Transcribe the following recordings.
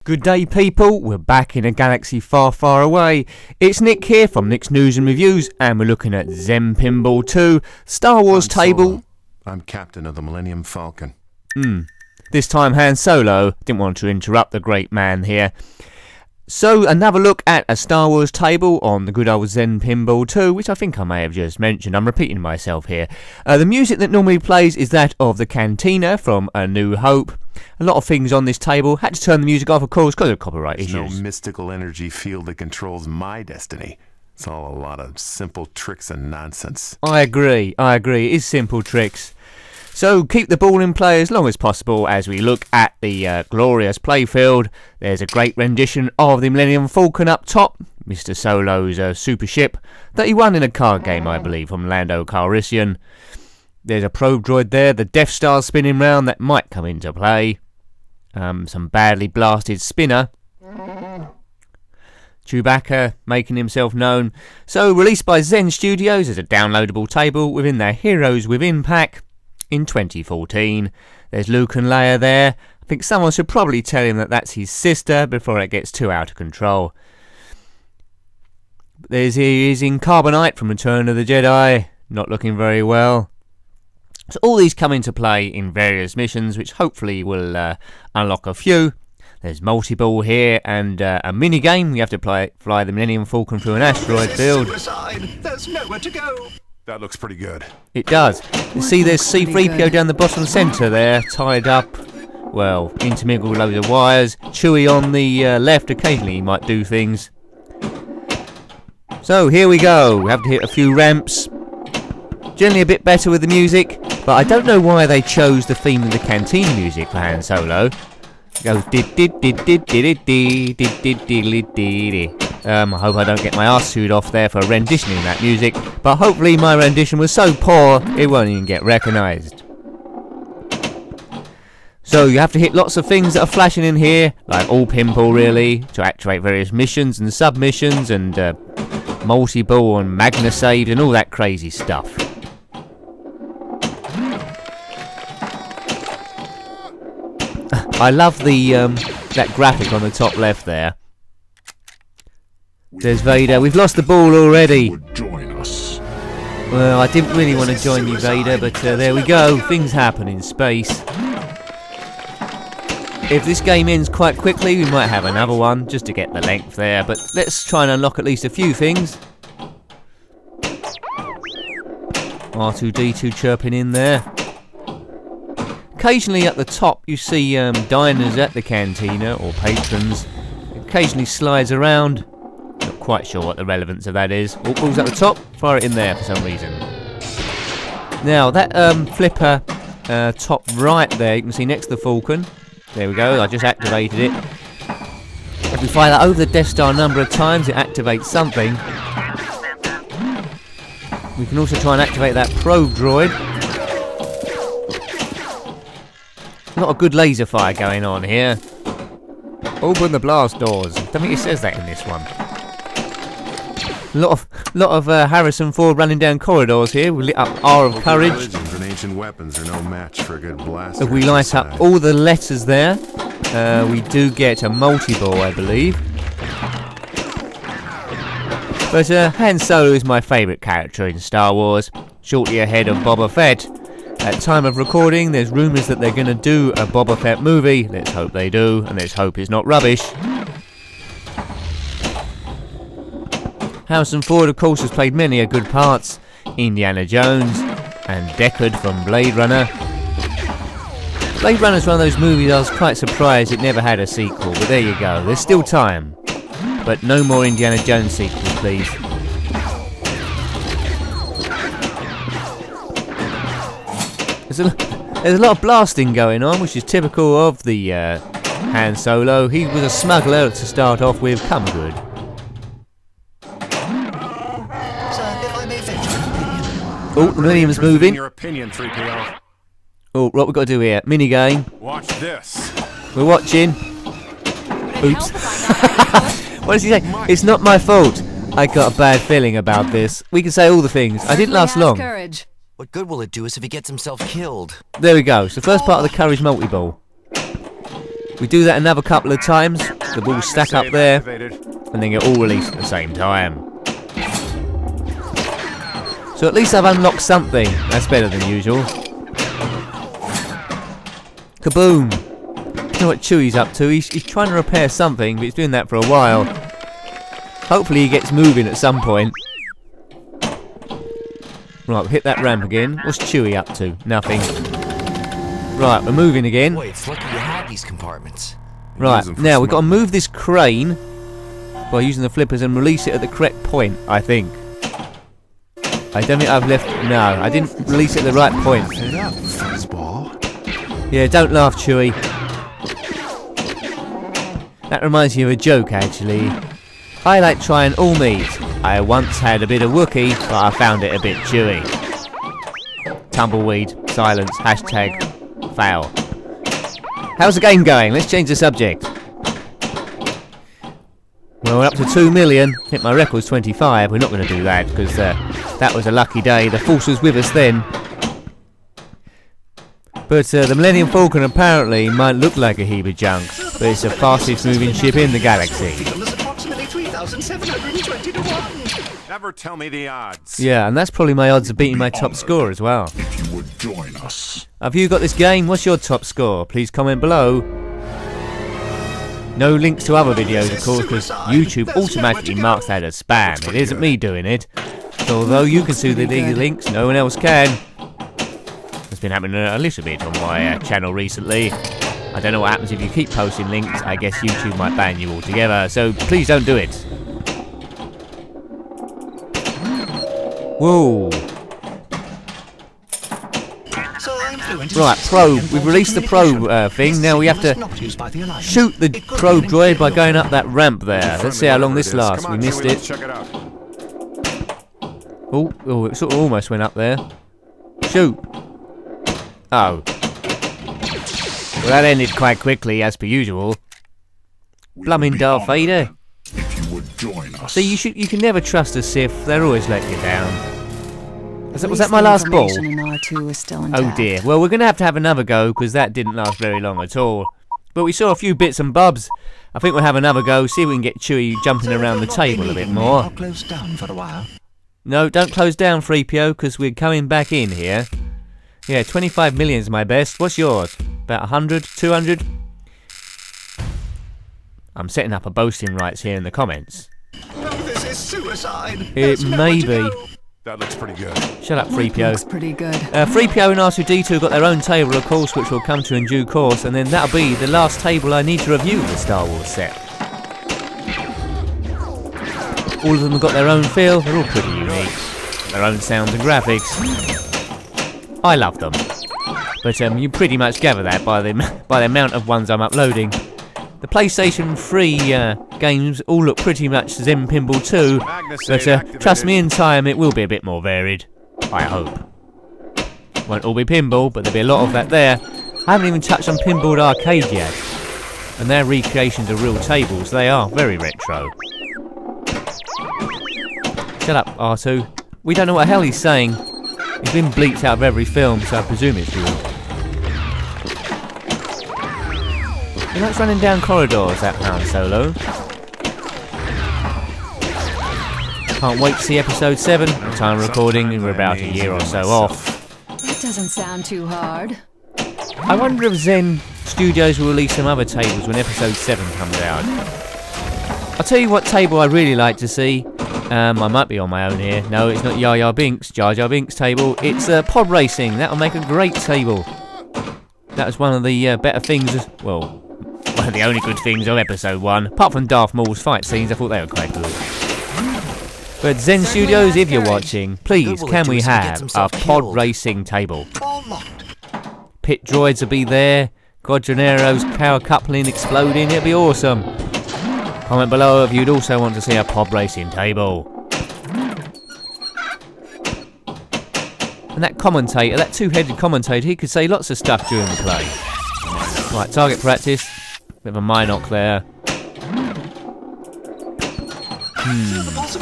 Good day, people. We're back in a galaxy far, far away. It's Nick here from Nick's News and Reviews, and we're looking at Zen Pinball 2, Star Wars table. Solo. I'm captain of the Millennium Falcon. This time Han Solo. Didn't want to interrupt the great man here. So, another look at a Star Wars table on the good old Zen Pinball 2, which I think I may have just mentioned. I'm repeating myself here. The music that normally plays is that of the Cantina from A New Hope. A lot of things on this table. Had to turn the music off, of course, because of copyright issues. There's no mystical energy field that controls my destiny. It's all a lot of simple tricks and nonsense. I agree. It is simple tricks. So keep the ball in play as long as possible as we look at the glorious playfield. There's a great rendition of the Millennium Falcon up top, Mr. Solo's super ship that he won in a card game, I believe, from Lando Calrissian. There's a probe droid there, the Death Star spinning round that might come into play. Some badly blasted spinner. Chewbacca making himself known. So released by Zen Studios as a downloadable table within their Heroes Within pack. In 2014. There's Luke and Leia there. I think someone should probably tell him that that's his sister before it gets too out of control. He is in Carbonite from Return of the Jedi. Not looking very well. So all these come into play in various missions, which hopefully will unlock a few. There's multi-ball here and a mini-game. You have to fly the Millennium Falcon through an asteroid field. There's nowhere to go. That looks pretty good. It does. You see there's C-3PO down the bottom centre there, tied up, well, intermingled with loads of wires. Chewie on the left, occasionally he might do things. So here we go. We have to hit a few ramps. Generally a bit better with the music, but I don't know why they chose the theme of the Cantina music for Han Solo. It goes I hope I don't get my arse chewed off there for renditioning that music, but hopefully my rendition was so poor it won't even get recognised. So you have to hit lots of things that are flashing in here, like all pinball really, to activate various missions and submissions and multi-ball and magna saved and all that crazy stuff. I love the that graphic on the top left there. There's Vader. We've lost the ball already. Well, I didn't really want to join you, Vader, but there we go. Things happen in space. If this game ends quite quickly, we might have another one, just to get the length there. But let's try and unlock at least a few things. R2-D2 chirping in there. Occasionally at the top you see diners at the cantina, or patrons. It occasionally slides around. Not quite sure what the relevance of that is. Oh, ball's at the top, fire it in there for some reason. Now that flipper top right there, you can see next to the Falcon. There we go, I just activated it. If we fire that over the Death Star a number of times, it activates something. We can also try and activate that probe droid. Not a good laser fire going on here. Open the blast doors. Don't think it says that in this one. Lot of Harrison Ford running down corridors here. We lit up R of Courage. Religions and ancient weapons are no match for a good blaster. If we light up all the letters there, we do get a multi-ball, I believe. But Han Solo is my favourite character in Star Wars, shortly ahead of Boba Fett. At time of recording, there's rumours that they're going to do a Boba Fett movie. Let's hope they do, and let's hope it's not rubbish. Harrison Ford, of course, has played many good parts. Indiana Jones and Deckard from Blade Runner. Blade Runner's one of those movies I was quite surprised it never had a sequel, but there you go, there's still time. But no more Indiana Jones sequels, please. There's a lot of blasting going on, which is typical of the Han Solo. He was a smuggler to start off with. Come good. Oh, the Millennium's moving. Your opinion, 3PO. Oh, what we got to do here? Mini game. Watch this. We're watching. Oops. What does he say? It's not my fault. I got a bad feeling about this. We can say all the things. I didn't last long. What good will it do us if he gets himself killed? There we go. So first part of the Courage multi-ball. We do that another couple of times. the balls stack up there, and then get all released at the same time. So at least I've unlocked something. That's better than usual. Kaboom! You know what Chewy's up to? He's trying to repair something, but he's doing that for a while. Hopefully he gets moving at some point. Right, hit that ramp again. What's Chewy up to? Nothing. Right, we're moving again. Boy, it's lucky you had these compartments. Right, now we've got to move this crane by using the flippers and release it at the correct point, I think. I don't think I've left... No, I didn't release it at the right point. Yeah, don't laugh, Chewy. That reminds me of a joke, actually. I like trying all meat. I once had a bit of Wookiee, but I found it a bit chewy. Tumbleweed, silence, hashtag, fail. How's the game going? Let's change the subject. Well, we're up to 2 million. I think my record's 25. We're not going to do that, because that was a lucky day. The Force was with us then. But the Millennium Falcon apparently might look like a heap of junk, but it's the fastest moving ship in the galaxy. Never tell me the odds. Yeah, and that's probably my odds of beating my top score as well. If you would join us. Have you got this game? What's your top score? Please comment below. No links to other videos, of course, because YouTube automatically marks that as spam. It isn't me doing it. So although you can see the links, no one else can. It's been happening a little bit on my channel recently. I don't know what happens if you keep posting links. I guess YouTube might ban you altogether, so please don't do it. Whoa. Right, probe. We've released the probe thing. Now we have to shoot the probe droid by going up that ramp there. Let's see how long this lasts. We missed it. Oh, it sort of almost went up there. Shoot. Oh. Well, that ended quite quickly, as per usual. Blummin' Darth Vader. If you would join us. See, you can never trust a Sith. They're always letting you down. Was that my last ball? Oh dear. Well, we're going to have another go, because that didn't last very long at all. But we saw a few bits and bobs. I think we'll have another go, see if we can get Chewie jumping around the table a bit more. I'll close down for a while. No, don't close down, 3PO, because we're coming back in here. Yeah, 25 million's my best. What's yours? About 100? 200? I'm setting up a boasting rights here in the comments. No, this is suicide. It may be. That looks pretty good. Shut up, 3PO. Looks pretty good. 3PO and R2-D2 got their own table, of course, which we'll come to in due course, and then that'll be the last table I need to review the Star Wars set. All of them have got their own feel. They're all pretty unique. Their own sounds and graphics. I love them. But you pretty much gather that by the amount of ones I'm uploading. The PlayStation 3 games all look pretty much Zen Pinball 2, but trust me, in time it will be a bit more varied. I hope. Won't all be pinball, but there'll be a lot of that there. I haven't even touched on Pinball Arcade yet, and their recreations of real tables. They are very retro. Shut up, R2. We don't know what the hell he's saying. He's been bleeped out of every film, so I presume it's real. He likes running down corridors, that Han Solo. Can't wait to see episode 7. The time of recording, we're about a year or so off. That doesn't sound too hard. I wonder if Zen Studios will release some other tables when episode 7 comes out. I'll tell you what table I'd really like to see. I might be on my own here. No, it's not Jar Jar Binks' table. It's pod racing. That'll make a great table. That was one of the better things. Well, one of the only good things of episode 1. Apart from Darth Maul's fight scenes, I thought they were quite good. But Zen Studios, if you're watching, please, can we have a pod racing table? Pit droids will be there. Quadranero's power coupling exploding. It'll be awesome. Comment below if you'd also want to see a pod racing table. And that commentator, that two-headed commentator, he could say lots of stuff during the play. Right, target practice. Bit of a Minoc there.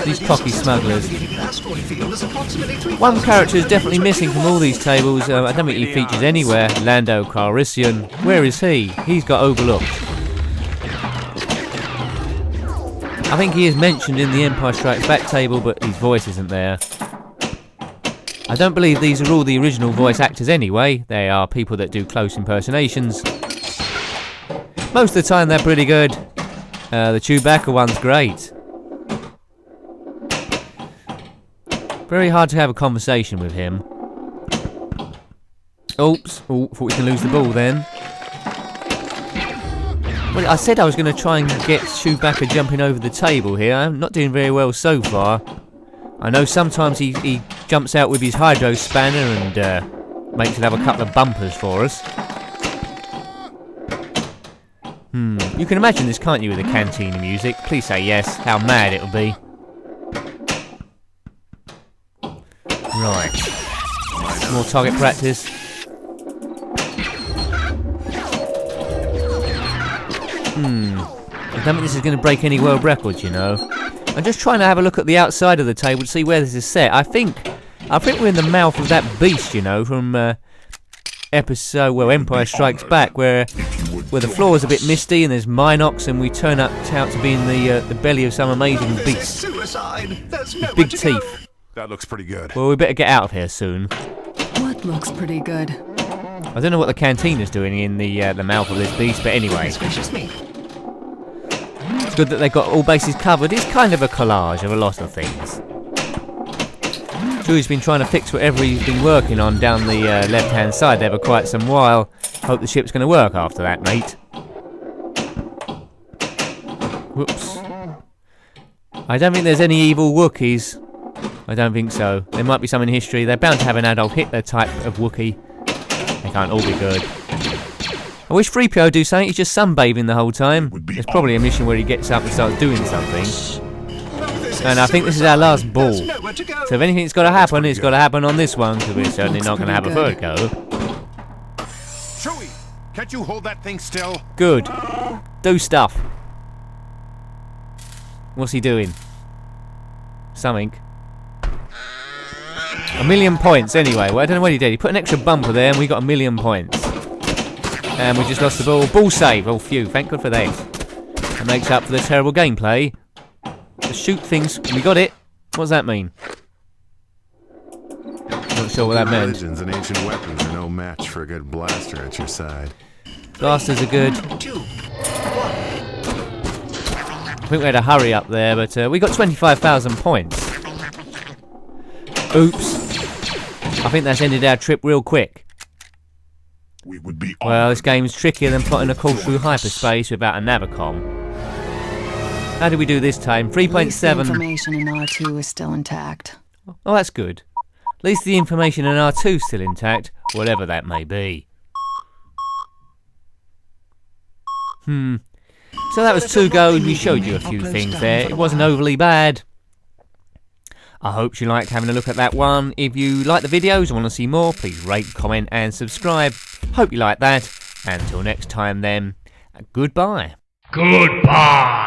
These cocky smugglers. One character is definitely missing from all these tables. I don't think he features anywhere. Lando Calrissian. Where is he? He's got overlooked. I think he is mentioned in the Empire Strikes Back table, but his voice isn't there. I don't believe these are all the original voice actors anyway. They are people that do close impersonations. Most of the time they're pretty good. The Chewbacca one's great. Very hard to have a conversation with him. Oops. Oh, thought we can lose the ball then. Well, I said I was going to try and get Chewbacca jumping over the table here. I'm not doing very well so far. I know sometimes he jumps out with his hydro spanner and makes it have a couple of bumpers for us. You can imagine this, can't you, with the cantina music? Please say yes. How mad it'll be. Right. More target practice. I don't think this is going to break any world records, you know. I'm just trying to have a look at the outside of the table to see where this is set. I think we're in the mouth of that beast, you know, from Empire Strikes Back, where the floor is a bit misty and there's Minox, and we turn out to be in the belly of some amazing beast. With big teeth. That looks pretty good. Well, we better get out of here soon. What looks pretty good? I don't know what the cantina's doing in the mouth of this beast, but anyway. It's good that they've got all bases covered. It's kind of a collage of a lot of things. Chewie's been trying to fix whatever he's been working on down the left-hand side there for quite some while. Hope the ship's going to work after that, mate. Whoops. I don't think there's any evil Wookiees. I don't think so. There might be some in history. They're bound to have an Adolf Hitler type of Wookiee. They can't all be good. I wish 3PO would do something. He's just sunbathing the whole time. There's probably a mission where he gets up and starts doing something. And I think this is our last ball. So if anything's got to happen, it's got to happen on this one, because we're certainly not going to have a third go. Chewie, can't you hold that thing still? Good. Do stuff. What's he doing? Something. 1,000,000 points anyway. Well, I don't know what he did. He put an extra bumper there and we got 1,000,000 points. And we just lost the ball. Ball save. Oh, phew. Thank God for that. That makes up for the terrible gameplay. The shoot things. We got it. What does that mean? Not sure what that meant. Religions and ancient weapons are no match for a good blaster at your side. Blasters are good. I think we had a hurry up there, but we got 25,000 points. Oops. I think that's ended our trip real quick. We would be Well, this game's trickier than plotting a course through hyperspace without a navicom. How did we do this time? At least the 3.7. information in R2 is still intact. Oh, that's good. At least the information in R2's still intact, whatever that may be. So that was 2 goes. We showed you a few things there. It wasn't overly bad. I hope you liked having a look at that one. If you like the videos and want to see more, please rate, comment and subscribe. Hope you like that. Until next time then, goodbye. Goodbye.